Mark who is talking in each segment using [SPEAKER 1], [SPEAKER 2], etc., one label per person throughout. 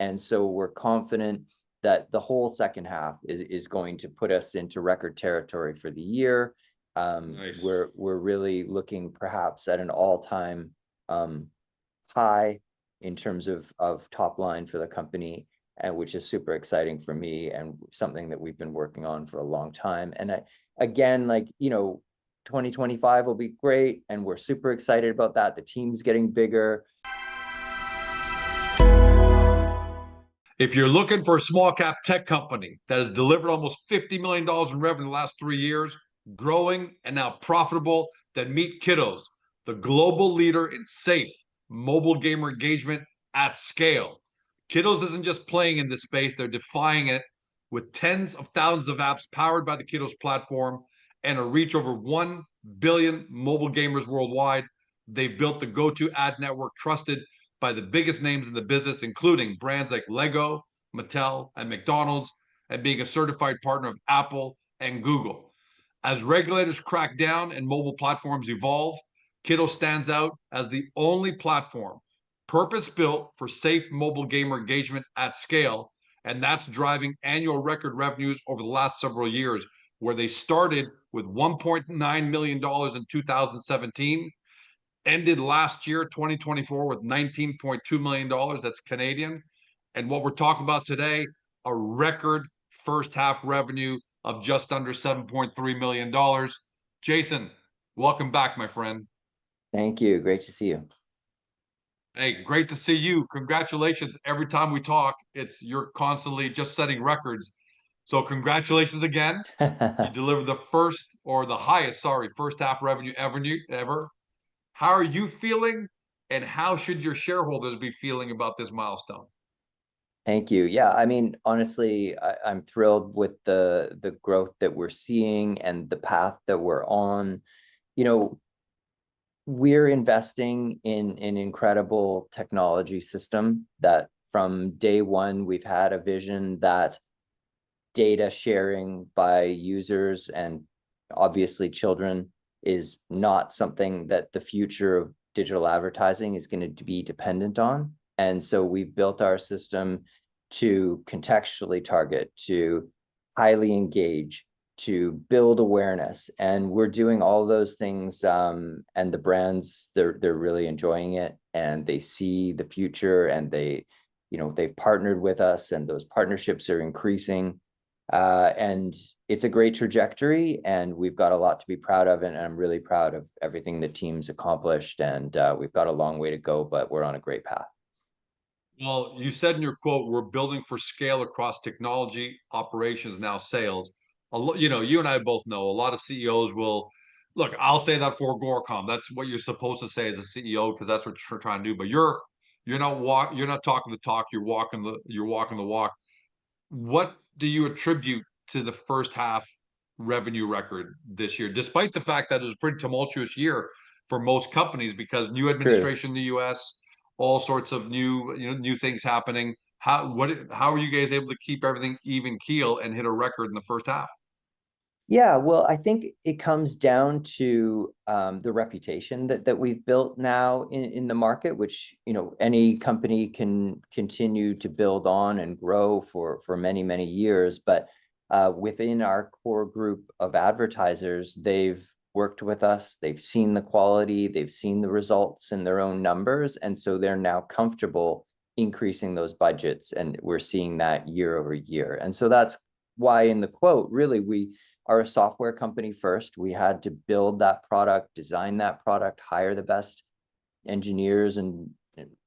[SPEAKER 1] And so we're confident that the whole second half is going to put us into record territory for the year.
[SPEAKER 2] Nice.
[SPEAKER 1] We're really looking perhaps at an all-time high in terms of top line for the company, and which is super exciting for me and something that we've been working on for a long time. And again, like, 2025 will be great, and we're super excited about that. The team's getting bigger.
[SPEAKER 2] If you're looking for a small cap tech company that has delivered almost $50 million in revenue in the last 3 years, growing and now profitable, then meet Kidoz, the global leader in safe mobile gamer engagement at scale. Kidoz isn't just playing in this space, they're defying it with tens of thousands of apps powered by the Kidoz platform and a reach over 1 billion mobile gamers worldwide. They've built the go-to ad network trusted by the biggest names in the business, including brands like Lego, Mattel, and McDonald's, and being a certified partner of Apple and Google. As regulators crack down and mobile platforms evolve, Kidoz stands out as the only platform purpose-built for safe mobile gamer engagement at scale, and that's driving annual record revenues over the last several years, where they started with $1.9 million in 2017, ended last year, 2024, with $19.2 million. That's Canadian. And what we're talking about today, a record first half revenue of just under $7.3 million. Jason, welcome back, my friend.
[SPEAKER 1] Thank you. Great to see you.
[SPEAKER 2] Hey, great to see you. Congratulations. Every time we talk, you're constantly just setting records. So congratulations again. You delivered the first half revenue ever. How are you feeling, and how should your shareholders be feeling about this milestone?
[SPEAKER 1] Thank you. Yeah, I mean, honestly, I'm thrilled with the growth that we're seeing and the path that we're on. We're investing in an incredible technology system that from day one, we've had a vision that data sharing by users and obviously children is not something that the future of digital advertising is going to be dependent on. And so we've built our system to contextually target, to highly engage, to build awareness. And we're doing all those things. And the brands, they're really enjoying it, and they see the future, and they've partnered with us, and those partnerships are increasing. And it's a great trajectory, and we've got a lot to be proud of, and I'm really proud of everything the team's accomplished, and we've got a long way to go, but we're on a great path.
[SPEAKER 2] Well, you said in your quote, we're building for scale across technology, operations, now sales. You and I both know a lot of CEOs will look. I'll say that for Agoracom. That's what you're supposed to say as a CEO, because that's what you're trying to do. But you're not talking the talk. You're walking the walk. What do you attribute to the first half revenue record this year, despite the fact that it was a pretty tumultuous year for most companies because new administration in the US, all sorts of new things happening. How are you guys able to keep everything even keel and hit a record in the first half?
[SPEAKER 1] Yeah, well, I think it comes down to the reputation that we've built now in the market, which any company can continue to build on and grow for many, many years. But within our core group of advertisers, they've worked with us, they've seen the quality, they've seen the results in their own numbers, and so they're now comfortable increasing those budgets, and we're seeing that year over year. And so that's why in the quote, really, we are a software company first. We had to build that product, design that product, hire the best engineers and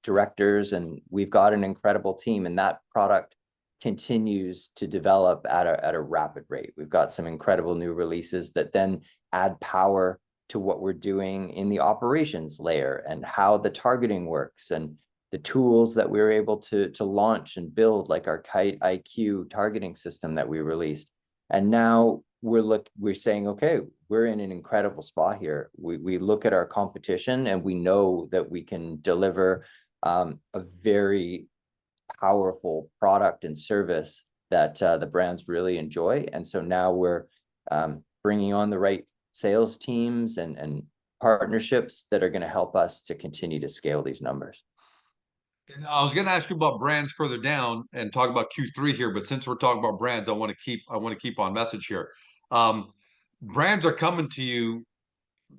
[SPEAKER 1] directors, and we've got an incredible team, and that product continues to develop at a rapid rate. We've got some incredible new releases that then add power to what we're doing in the operations layer and how the targeting works, and the tools that we were able to launch and build, like our Kite IQ targeting system that we released. And now we're saying, okay, we're in an incredible spot here. We look at our competition, and we know that we can deliver a very powerful product and service that the brands really enjoy. And so now we're bringing on the right sales teams and partnerships that are going to help us to continue to scale these numbers.
[SPEAKER 2] And I was going to ask you about brands further down and talk about Q3 here, but since we're talking about brands, I want to keep on message here. Um, Brands are coming to you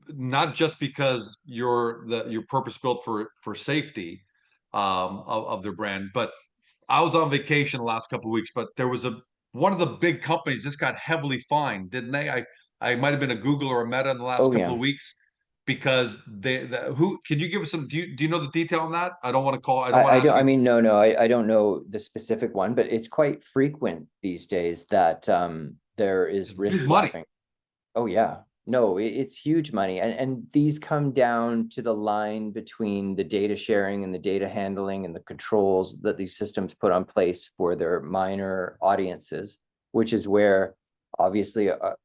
[SPEAKER 2] not just because you're purpose built for safety of their brand, but I was on vacation the last couple of weeks, but there was a one of the big companies just got heavily fined, didn't they? I might have been a Google or a Meta in the last
[SPEAKER 1] Oh
[SPEAKER 2] couple
[SPEAKER 1] yeah.
[SPEAKER 2] of weeks because who can you give us some do you know the detail on that? I don't want to call I don't want to
[SPEAKER 1] I
[SPEAKER 2] ask
[SPEAKER 1] don't, I
[SPEAKER 2] you.
[SPEAKER 1] mean, no, I don't know the specific one, but it's quite frequent these days that there
[SPEAKER 2] It's
[SPEAKER 1] is wrist
[SPEAKER 2] big money.
[SPEAKER 1] slapping. Oh yeah. No, it's huge money. And these come down to the line between the data sharing and the data handling and the controls that these systems put on place for their minor audiences, which is where obviously a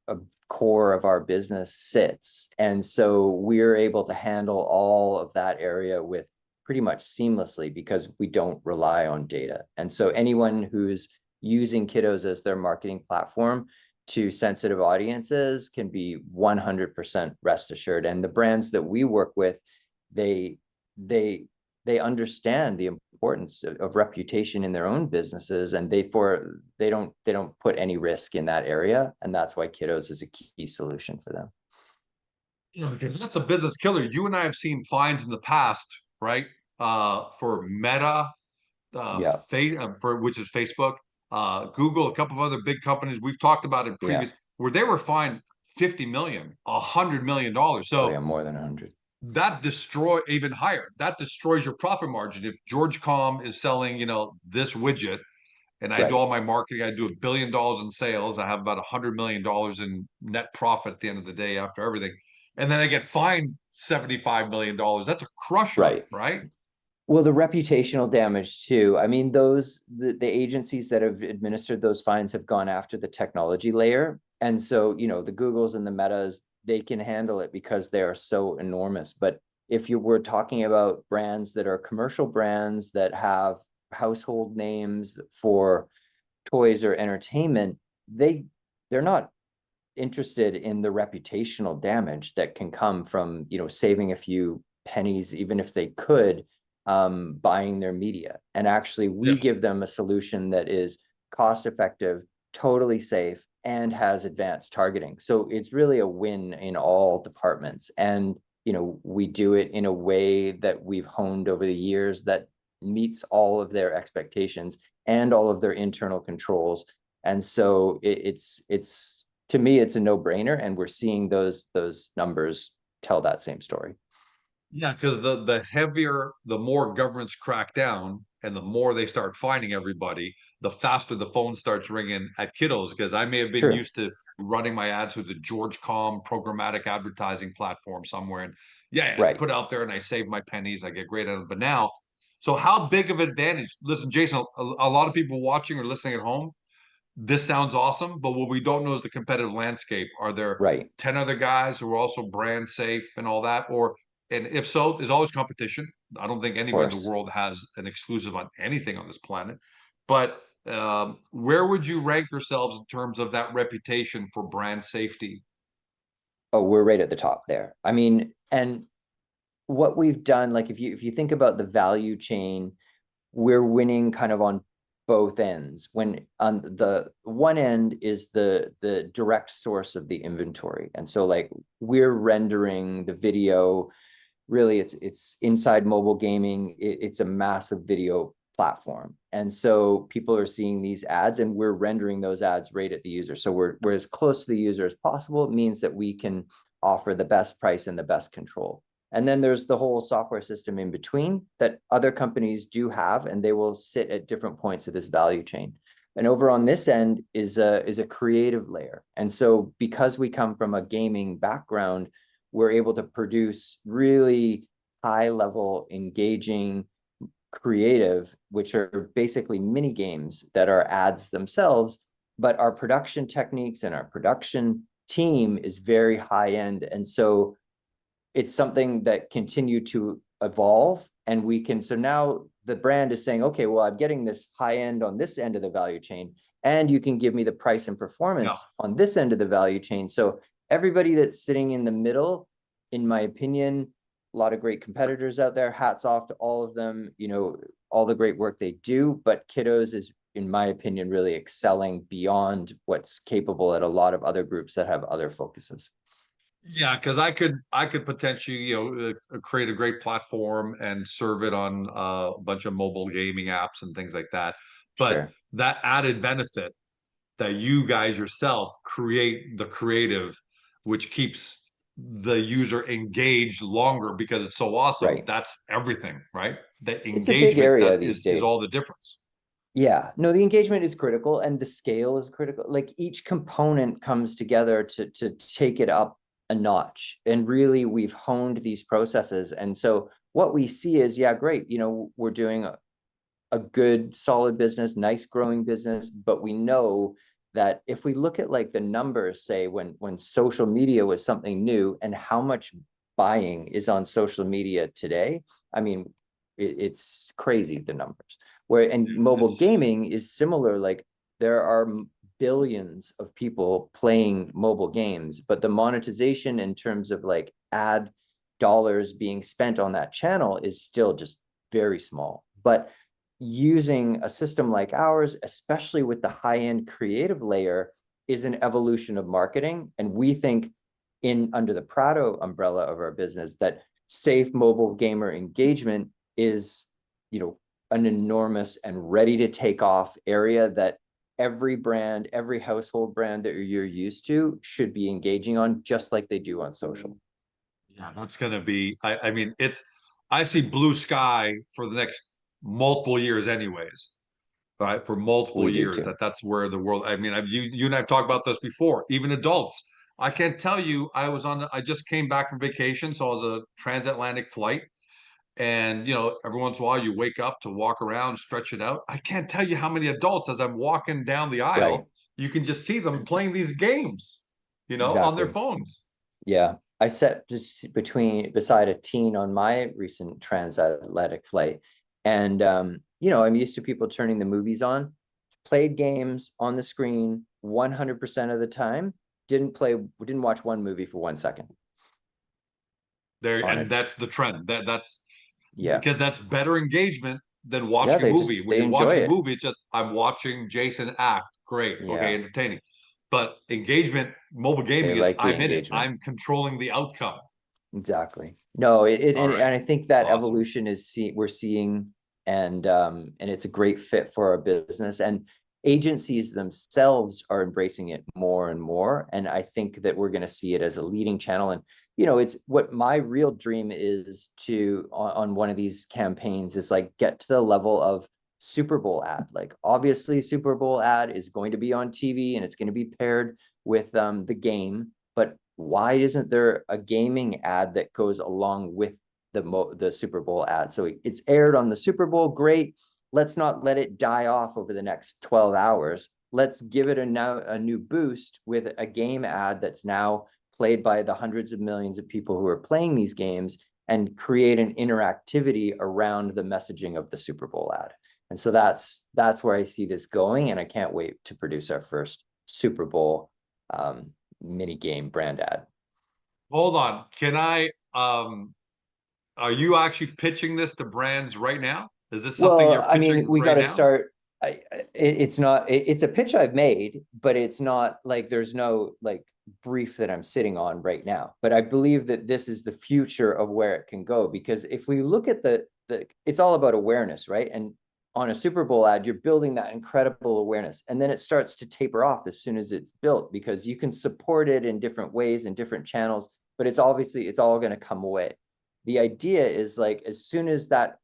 [SPEAKER 1] core of our business sits. And so we're able to handle all of that area with pretty much seamlessly because we don't rely on data. And so anyone who's using Kidoz as their marketing platform to sensitive audiences can be 100% rest assured. And the brands that we work with, they they they understand the importance of reputation in their own businesses, and they don't put any risk in that area, and that's why Kidoz is a key solution for them.
[SPEAKER 2] Yeah, because that's a business killer. You and I have seen fines in the past, right? For Meta,
[SPEAKER 1] Yeah,
[SPEAKER 2] for which is Facebook, Google, a couple of other big companies we've talked about in
[SPEAKER 1] yeah.
[SPEAKER 2] previous, where they were fined 50 million, $100 million.
[SPEAKER 1] Oh
[SPEAKER 2] So
[SPEAKER 1] yeah, more than 100.
[SPEAKER 2] that destroy even higher. That destroys your profit margin. If George Com is selling, this widget, and I do
[SPEAKER 1] Right.
[SPEAKER 2] all my marketing, I do $1 billion in sales. I have about $100 million in net profit at the end of the day after everything, and then I get fined $75 million. That's a crusher,
[SPEAKER 1] Right.
[SPEAKER 2] right?
[SPEAKER 1] Well, the reputational damage too. I mean, the agencies that have administered those fines have gone after the technology layer. And so, the Googles and the Metas, they can handle it because they are so enormous. But if you were talking about brands that are commercial brands that have household names for toys or entertainment, they're not interested in the reputational damage that can come from, saving a few pennies, even if they could, buying their media. And actually,
[SPEAKER 2] Yeah.
[SPEAKER 1] we give them a solution that is cost effective, totally safe, and has advanced targeting. So it's really a win in all departments. And, we do it in a way that we've honed over the years that meets all of their expectations and all of their internal controls. And so it's to me, it's a no-brainer, and we're seeing those numbers tell that same story.
[SPEAKER 2] Yeah, because the heavier, the more governments crack down, and the more they start finding everybody, the faster the phone starts ringing at kiddos. Because I may have been
[SPEAKER 1] True.
[SPEAKER 2] used to running my ads with the George Com programmatic advertising platform somewhere, and yeah, I
[SPEAKER 1] Right.
[SPEAKER 2] put out there and I save my pennies, I get great at it. But now, so how big of an advantage? Listen, Jason, a lot of people watching or listening at home, this sounds awesome, but what we don't know is the competitive landscape. Are there
[SPEAKER 1] Right.
[SPEAKER 2] 10 other guys who are also brand safe and all that? And if so, there's always competition. I don't think
[SPEAKER 1] Of
[SPEAKER 2] anybody in the
[SPEAKER 1] course.
[SPEAKER 2] world has an exclusive on anything on this planet. But where would you rank yourselves in terms of that reputation for brand safety?
[SPEAKER 1] Oh, we're right at the top there. I mean, and what we've done, like if you think about the value chain, we're winning kind of on both ends. When on the one end is the direct source of the inventory. And so like we're rendering the video. Really, it's inside mobile gaming. It's a massive video platform, and so people are seeing these ads, and we're rendering those ads right at the user. So we're as close to the user as possible. It means that we can offer the best price and the best control. And then there's the whole software system in between that other companies do have, and they will sit at different points of this value chain. And over on this end is a creative layer. And so because we come from a gaming background, we're able to produce really high level, engaging, creative, which are basically mini games that are ads themselves. But our production techniques and our production team is very high end. And so it's something that continue to evolve. And we can, so now the brand is saying, okay, well, I'm getting this high end on this end of the value chain, and you can give me the price and
[SPEAKER 2] Yeah.
[SPEAKER 1] performance on this end of the value chain. So everybody that's sitting in the middle, in my opinion, a lot of great competitors out there, hats off to all of them. all the great work they do, but Kiddos is, in my opinion, really excelling beyond what's capable at a lot of other groups that have other focuses.
[SPEAKER 2] Yeah, because I could potentially, create a great platform and serve it on a bunch of mobile gaming apps and things like that. But
[SPEAKER 1] Sure.
[SPEAKER 2] that added benefit that you guys yourself create the creative, which keeps the user engaged longer because it's so awesome.
[SPEAKER 1] Right.
[SPEAKER 2] That's everything, right? The
[SPEAKER 1] It's a big
[SPEAKER 2] engagement that
[SPEAKER 1] area these
[SPEAKER 2] is all
[SPEAKER 1] days.
[SPEAKER 2] the difference.
[SPEAKER 1] Yeah, no, the engagement is critical and the scale is critical. Like each component comes together to take it up a notch. And really, we've honed these processes. And so what we see is, yeah, great. We're doing a good, solid business, nice growing business, but we know that if we look at like the numbers, say when social media was something new and how much buying is on social media today, I mean, it's crazy, the numbers. And mobile
[SPEAKER 2] It's
[SPEAKER 1] gaming is similar. Like there are billions of people playing mobile games, but the monetization in terms of like ad dollars being spent on that channel is still just very small. But using a system like ours, especially with the high-end creative layer, is an evolution of marketing. And we think in under the Prado umbrella of our business that safe mobile gamer engagement is, an enormous and ready to take off area that every brand, every household brand that you're used to should be engaging on, just like they do on social.
[SPEAKER 2] Yeah, that's gonna be. I mean, I see blue sky for the next multiple years, anyways. Right, for multiple
[SPEAKER 1] We do
[SPEAKER 2] years.
[SPEAKER 1] too.
[SPEAKER 2] That's where the world. I mean, you and I've talked about this before. Even adults. I can't tell you. I just came back from vacation, so I was a transatlantic flight, and every once in a while you wake up to walk around, stretch it out. I can't tell you how many adults, as I'm walking down the
[SPEAKER 1] Right.
[SPEAKER 2] aisle, you can just see them playing these games, on their
[SPEAKER 1] Exactly.
[SPEAKER 2] phones.
[SPEAKER 1] Yeah. I sat just beside a teen on my recent transatlantic flight. And I'm used to people turning the movies on, played games on the screen 100% of the time, didn't watch one movie for 1 second
[SPEAKER 2] There,
[SPEAKER 1] on
[SPEAKER 2] and
[SPEAKER 1] it.
[SPEAKER 2] that's the trend. That's
[SPEAKER 1] Yeah.
[SPEAKER 2] because that's better engagement than
[SPEAKER 1] Yeah,
[SPEAKER 2] watching a movie. When
[SPEAKER 1] they
[SPEAKER 2] you're
[SPEAKER 1] enjoy
[SPEAKER 2] watching a
[SPEAKER 1] it.
[SPEAKER 2] movie, it's just I'm watching Jason act. Great, okay,
[SPEAKER 1] Yeah.
[SPEAKER 2] entertaining. But engagement, mobile
[SPEAKER 1] They
[SPEAKER 2] gaming is
[SPEAKER 1] like the
[SPEAKER 2] I'm in it.
[SPEAKER 1] engagement.
[SPEAKER 2] I'm controlling the outcome.
[SPEAKER 1] Exactly. No,
[SPEAKER 2] All
[SPEAKER 1] and
[SPEAKER 2] right.
[SPEAKER 1] I think that
[SPEAKER 2] Awesome.
[SPEAKER 1] evolution we're seeing, and it's a great fit for our business. And agencies themselves are embracing it more and more. And I think that we're going to see it as a leading channel. And it's what my real dream is to on one of these campaigns is like get to the level of Super Bowl ad. Like obviously Super Bowl ad is going to be on TV and it's going to be paired with the game, but why isn't there a gaming ad that goes along with the Super Bowl ad? So it's aired on the Super Bowl, great. Let's not let it die off over the next 12 hours. Let's give it a new boost with a game ad that's now played by the hundreds of millions of people who are playing these games and create an interactivity around the messaging of the Super Bowl ad. And so that's where I see this going, and I can't wait to produce our first Super Bowl mini game brand ad.
[SPEAKER 2] Hold on. Can I are you actually pitching this to brands right now? Is this something
[SPEAKER 1] Well,
[SPEAKER 2] you're
[SPEAKER 1] I mean,
[SPEAKER 2] pitching
[SPEAKER 1] we got
[SPEAKER 2] right
[SPEAKER 1] to
[SPEAKER 2] now?
[SPEAKER 1] start. It's not. It's a pitch I've made, but it's not like there's no like brief that I'm sitting on right now. But I believe that this is the future of where it can go, because if we look at it's all about awareness, right? And on a Super Bowl ad, you're building that incredible awareness, and then it starts to taper off as soon as it's built because you can support it in different ways and different channels, but it's all going to come away. The idea is like as soon as that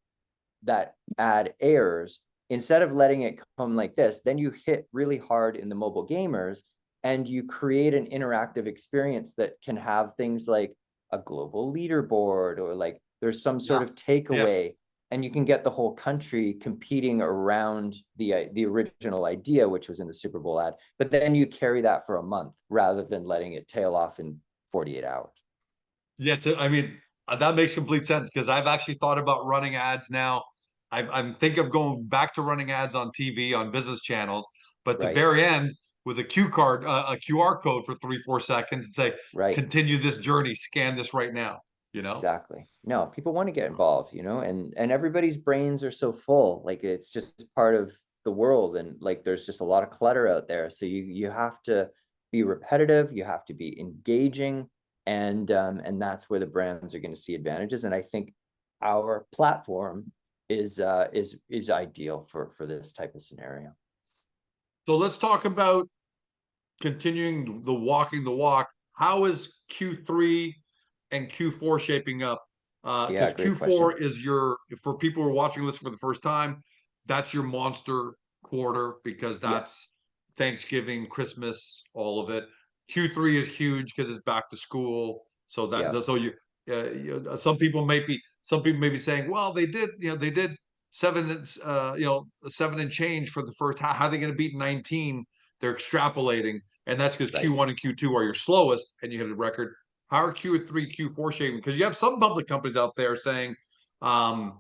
[SPEAKER 1] ad airs, instead of letting it come like this, then you hit really hard in the mobile gamers and you create an interactive experience that can have things like a global leaderboard or like there's some sort
[SPEAKER 2] Yeah.
[SPEAKER 1] of
[SPEAKER 2] Yeah.
[SPEAKER 1] takeaway, and you can get the whole country competing around the original idea, which was in the Super Bowl ad. But then you carry that for a month rather than letting it tail off in 48 hours.
[SPEAKER 2] Yeah, I mean, that makes complete sense because I've actually thought about running ads now. I'm thinking of going back to running ads on TV on business channels, but at the
[SPEAKER 1] Right.
[SPEAKER 2] very end with a QR code for 3, 4 seconds and say,
[SPEAKER 1] Right.
[SPEAKER 2] continue this journey, scan this right now. you know?
[SPEAKER 1] Exactly. No, people want to get involved, and everybody's brains are so full. Like it's just part of the world, and like there's just a lot of clutter out there. So you have to be repetitive, you have to be engaging, and that's where the brands are going to see advantages. And I think our platform is ideal for this type of scenario.
[SPEAKER 2] So let's talk about continuing walking the walk. How is Q3 and Q4 shaping up?
[SPEAKER 1] Yeah,
[SPEAKER 2] Because
[SPEAKER 1] great question.
[SPEAKER 2] Q4 is for people who are watching this for the first time, that's your monster quarter because
[SPEAKER 1] Yes,
[SPEAKER 2] that's Thanksgiving, Christmas, all of it. Q3 is huge because it's back to school. So
[SPEAKER 1] yeah,
[SPEAKER 2] some people may be saying, well, they did seven and change for the first. How are they going to beat 19? They're extrapolating, and that's because
[SPEAKER 1] right.
[SPEAKER 2] Q1 and Q2 are your slowest, and you hit a record. How are Q3, Q4 shaping? Because you have some public companies out there saying um,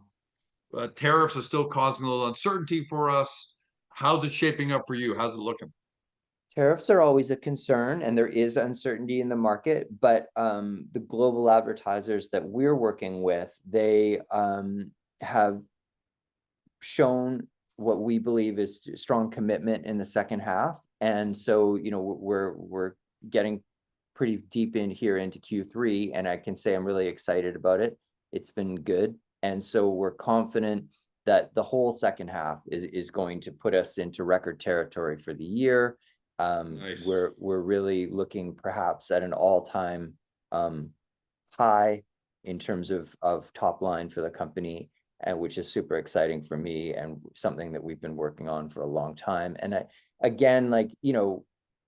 [SPEAKER 2] tariffs are still causing a little uncertainty for us. How's it shaping up for you? How's it looking?
[SPEAKER 1] Tariffs are always a concern, and there is uncertainty in the market, but the global advertisers that we're working with, they have shown what we believe is strong commitment in the second half. And so, we're getting pretty deep in here into Q3, and I can say I'm really excited about it. It's been good. And so we're confident that the whole second half is going to put us into record territory for the year.
[SPEAKER 2] Nice.
[SPEAKER 1] We're really looking perhaps at an all-time high in terms of top line for the company, and which is super exciting for me and something that we've been working on for a long time. And again,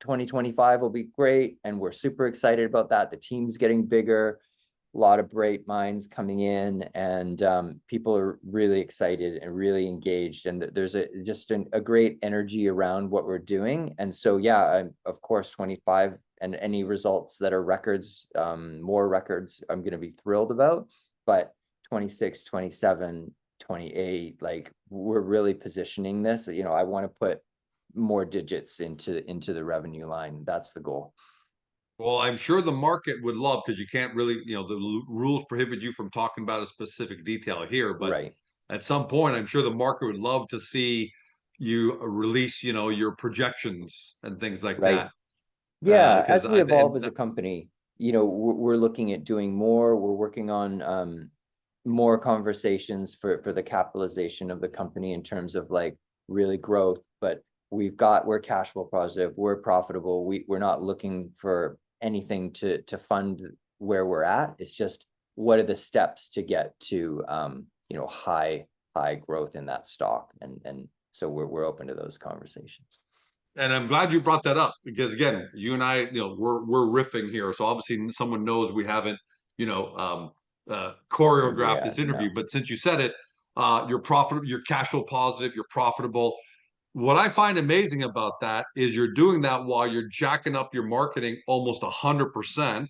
[SPEAKER 1] 2025 will be great, and we're super excited about that. The team's getting bigger, a lot of bright minds coming in, and people are really excited and really engaged, and there's just a great energy around what we're doing. And so, yeah, of course, 25 and any results that are records, more records, I'm going to be thrilled about. But 26, 27, 28, like we're really positioning this. I want to put more digits into the revenue line. That's the goal.
[SPEAKER 2] Well, I'm sure the market would love because you can't really, the rules prohibit you from talking about a specific detail here. But
[SPEAKER 1] Right.
[SPEAKER 2] at some point, I'm sure the market would love to see you release, your projections and things like
[SPEAKER 1] Right.
[SPEAKER 2] that.
[SPEAKER 1] Yeah,
[SPEAKER 2] Because
[SPEAKER 1] as we
[SPEAKER 2] I
[SPEAKER 1] evolve
[SPEAKER 2] and
[SPEAKER 1] as a company, we're looking at doing more. We're working on more conversations for the capitalization of the company in terms of like really growth. But we're cash flow positive, we're profitable. We're not looking for anything to fund where we're at. It's just what are the steps to get to high growth in that stock, and so we're open to those conversations.
[SPEAKER 2] and I'm glad you brought that up because again, you and I, we're riffing here, so obviously someone knows we haven't, choreographed
[SPEAKER 1] Yeah,
[SPEAKER 2] this interview.
[SPEAKER 1] no,
[SPEAKER 2] But since you said it, you're profitable, you're cash flow positive, you're profitable. What I find amazing about that is you're doing that while you're jacking up your marketing almost 100%,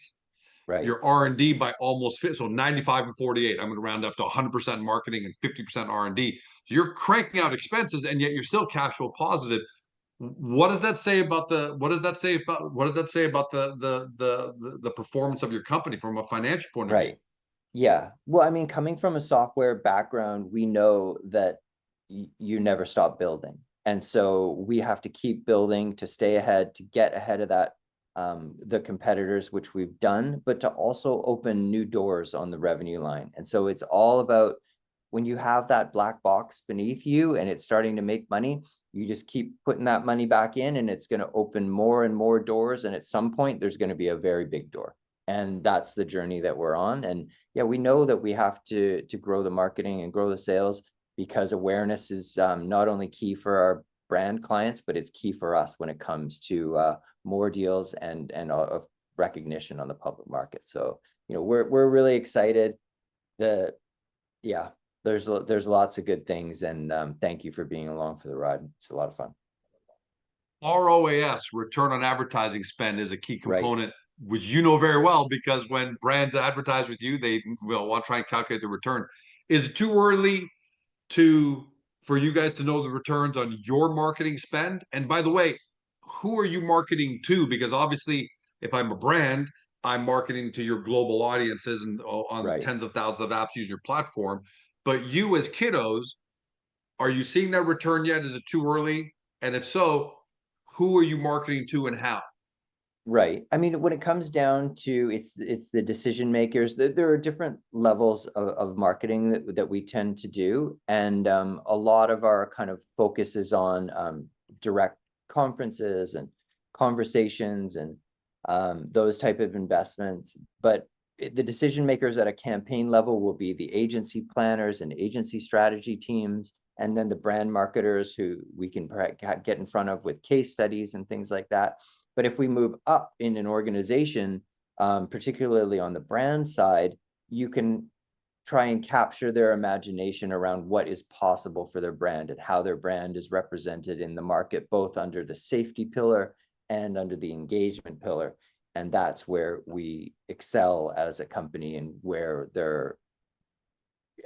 [SPEAKER 1] right.
[SPEAKER 2] your R&D by almost so 95 and 48. I'm going to round up to 100% marketing and 50% R&D. So you're cranking out expenses and yet you're still cash flow positive. What does that say about the performance of your company from a financial point of view?
[SPEAKER 1] Right. Yeah. Well, I mean, coming from a software background, we know that you never stop building. And so we have to keep building to stay ahead, to get ahead of the competitors, which we've done, but to also open new doors on the revenue line. And so it's all about when you have that black box beneath you and it's starting to make money, you just keep putting that money back in, and it's going to open more and more doors. And at some point, there's going to be a very big door. And that's the journey that we're on. And yeah, we know that we have to grow the marketing and grow the sales, because awareness is not only key for our brand clients, but it's key for us when it comes to more deals and recognition on the public market. So we're really excited. The Yeah, there's lots of good things, and thank you for being along for the ride. It's a lot of fun.
[SPEAKER 2] ROAS, return on advertising spend, is a key
[SPEAKER 1] Right.
[SPEAKER 2] component, which you know very well because when brands advertise with you, they will want to try and calculate the return. Is it too early to for you guys to know the returns on your marketing spend? And by the way, who are you marketing to? Because obviously, if I'm a brand, I'm marketing to your global audiences and on
[SPEAKER 1] Right.
[SPEAKER 2] tens of thousands of apps use your platform. But you as Kidoz, are you seeing that return yet? Is it too early? And if so, who are you marketing to and how?
[SPEAKER 1] Right. I mean, when it comes down to it's the decision makers, there are different levels of marketing that we tend to do. And a lot of our kind of focus is on direct conferences and conversations and those type of investments. But the decision makers at a campaign level will be the agency planners and agency strategy teams, and then the brand marketers who we can get in front of with case studies and things like that. But if we move up in an organization, particularly on the brand side, you can try and capture their imagination around what is possible for their brand and how their brand is represented in the market, both under the safety pillar and under the engagement pillar. And that's where we excel as a company and where there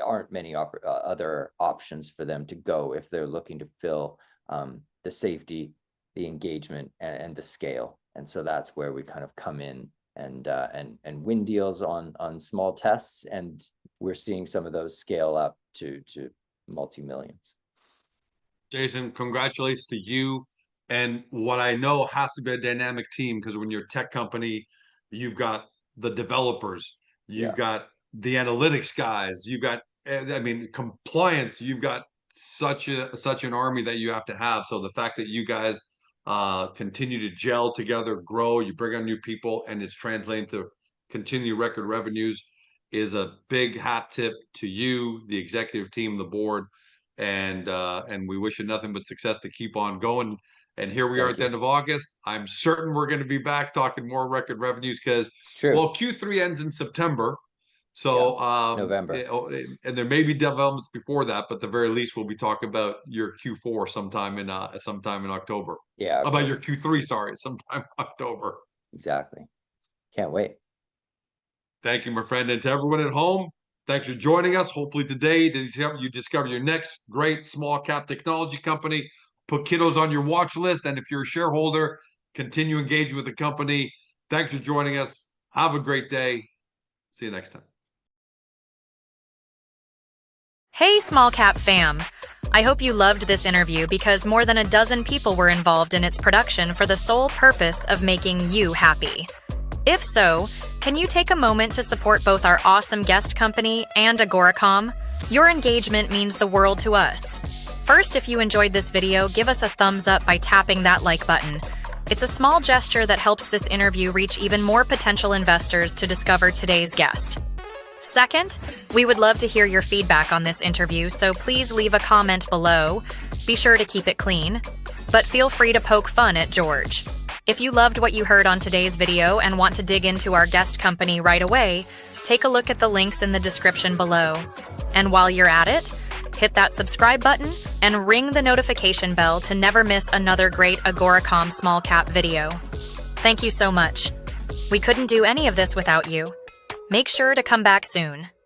[SPEAKER 1] aren't many other options for them to go if they're looking to fill the safety, the engagement, and the scale. And so that's where we kind of come in and win deals on small tests, and we're seeing some of those scale up to multi-millions.
[SPEAKER 2] Jason, congratulations to you. And what I know has to be a dynamic team, because when you're a tech company, you've got the developers, you've got the analytics guys, you've got, I mean, compliance, you've got such an army that you have to have. So the fact that you guys continue to gel together, grow, you bring on new people, and it's translating to continue record revenues is a big hat tip to you, the executive team, the board, and we wish you nothing but success to keep on going. And here we are at the end of August. I'm certain we're going to be back talking more record revenues because, well, Q3 ends in September. So,
[SPEAKER 1] November.
[SPEAKER 2] And there may be developments before that, but at the very least, we'll be talking about your Q4 sometime in October.
[SPEAKER 1] Yeah.
[SPEAKER 2] About your Q3, sorry, sometime in October.
[SPEAKER 1] Exactly. Can't wait.
[SPEAKER 2] Thank you, my friend. And to everyone at home, thanks for joining us. Hopefully today you discover your next great small cap technology company. Put Kidoz on your watch list. And if you're a shareholder, continue engaging with the company. Thanks for joining us. Have a great day. See you next time.
[SPEAKER 3] Hey, small cap fam. I hope you loved this interview because more than a dozen people were involved in its production for the sole purpose of making you happy. If so, can you take a moment to support both our awesome guest company and Agoracom? Your engagement means the world to us. First, if you enjoyed this video, give us a thumbs up by tapping that like button. It's a small gesture that helps this interview reach even more potential investors to discover today's guest. Second, we would love to hear your feedback on this interview, so please leave a comment below. Be sure to keep it clean, but feel free to poke fun at George. If you loved what you heard on today's video and want to dig into our guest company right away, take a look at the links in the description below. And while you're at it, hit that subscribe button and ring the notification bell to never miss another great Agoracom small cap video. Thank you so much. We couldn't do any of this without you. Make sure to come back soon.